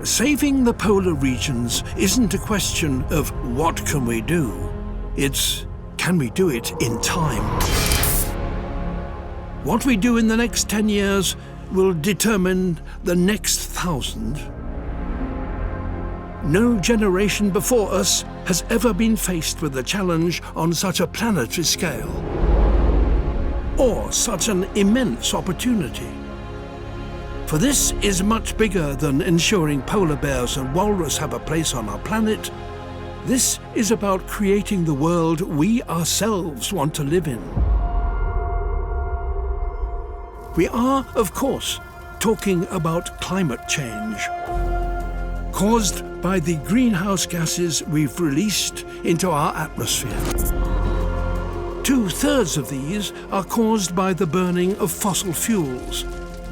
Saving the polar regions isn't a question of what can we do, it's can we do it in time? What we do in the next 10 years will determine the next 1,000. No generation before us has ever been faced with a challenge on such a planetary scale, or such an immense opportunity. For this is much bigger than ensuring polar bears and walrus have a place on our planet. This is about creating the world we ourselves want to live in. We are, of course, talking about climate change, caused by the greenhouse gases we've released into our atmosphere. 2/3 of these are caused by the burning of fossil fuels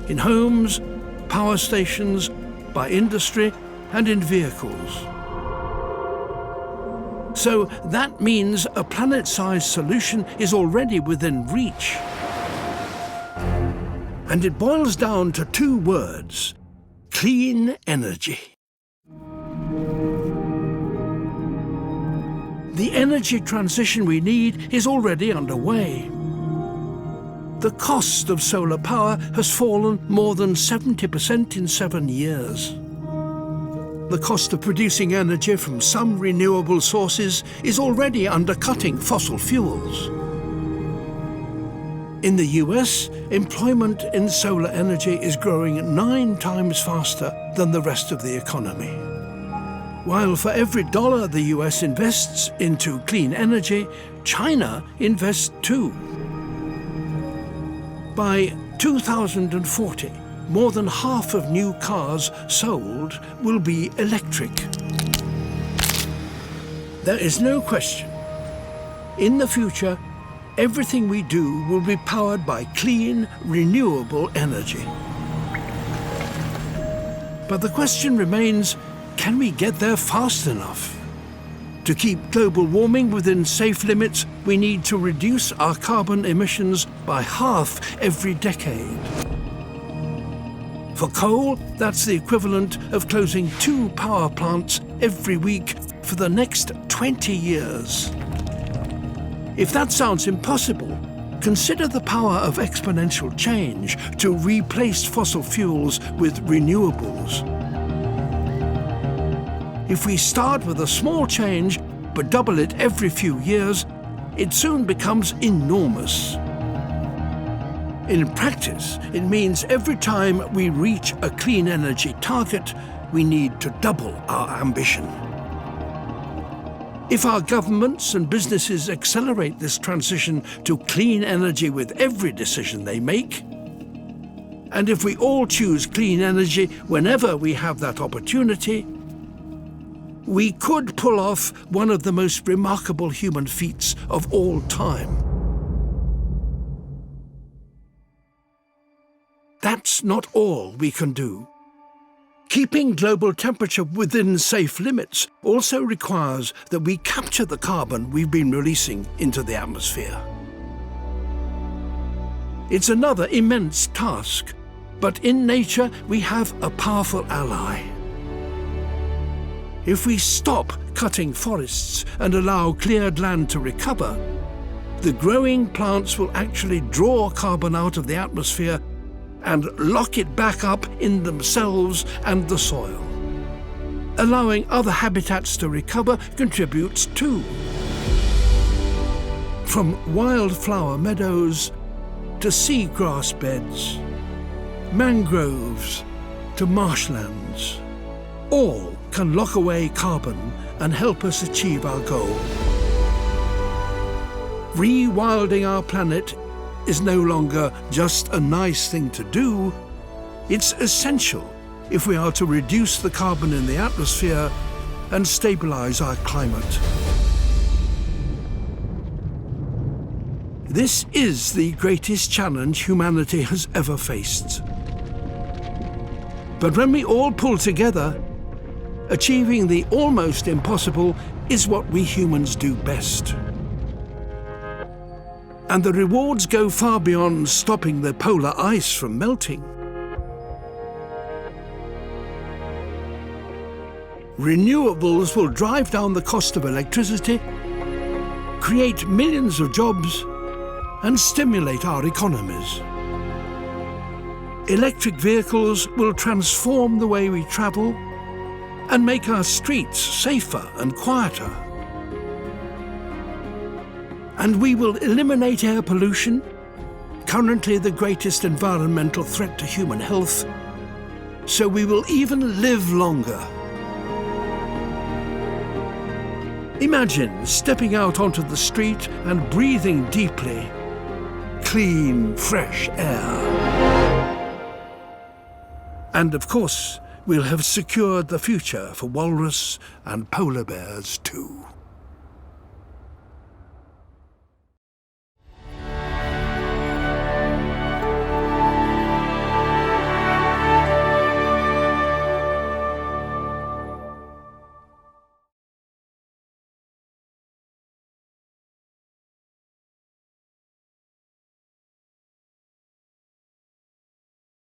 in homes, power stations, by industry, and in vehicles. So that means a planet-sized solution is already within reach. And it boils down to 2 words: clean energy. The energy transition we need is already underway. The cost of solar power has fallen more than 70% in 7 years. The cost of producing energy from some renewable sources is already undercutting fossil fuels. In the US, employment in solar energy is growing 9 times faster than the rest of the economy. While for every dollar the US invests into clean energy, China invests too. By 2040, more than half of new cars sold will be electric. There is no question. In the future, everything we do will be powered by clean, renewable energy. But the question remains, can we get there fast enough? To keep global warming within safe limits, we need to reduce our carbon emissions by half every decade. For coal, that's the equivalent of closing 2 power plants every week for the next 20 years. If that sounds impossible, consider the power of exponential change to replace fossil fuels with renewables. If we start with a small change, but double it every few years, it soon becomes enormous. In practice, it means every time we reach a clean energy target, we need to double our ambition. If our governments and businesses accelerate this transition to clean energy with every decision they make, and if we all choose clean energy whenever we have that opportunity, we could pull off one of the most remarkable human feats of all time. That's not all we can do. Keeping global temperature within safe limits also requires that we capture the carbon we've been releasing into the atmosphere. It's another immense task, but in nature we have a powerful ally. If we stop cutting forests and allow cleared land to recover, the growing plants will actually draw carbon out of the atmosphere and lock it back up in themselves and the soil. Allowing other habitats to recover contributes too. From wildflower meadows to seagrass beds, mangroves to marshlands, all can lock away carbon and help us achieve our goal. Rewilding our planet is no longer just a nice thing to do, it's essential if we are to reduce the carbon in the atmosphere and stabilize our climate. This is the greatest challenge humanity has ever faced. But when we all pull together, achieving the almost impossible is what we humans do best. And the rewards go far beyond stopping the polar ice from melting. Renewables will drive down the cost of electricity, create millions of jobs, and stimulate our economies. Electric vehicles will transform the way we travel and make our streets safer and quieter. And we will eliminate air pollution, currently the greatest environmental threat to human health, so we will even live longer. Imagine stepping out onto the street and breathing deeply, clean, fresh air. And of course, we'll have secured the future for walrus and polar bears too.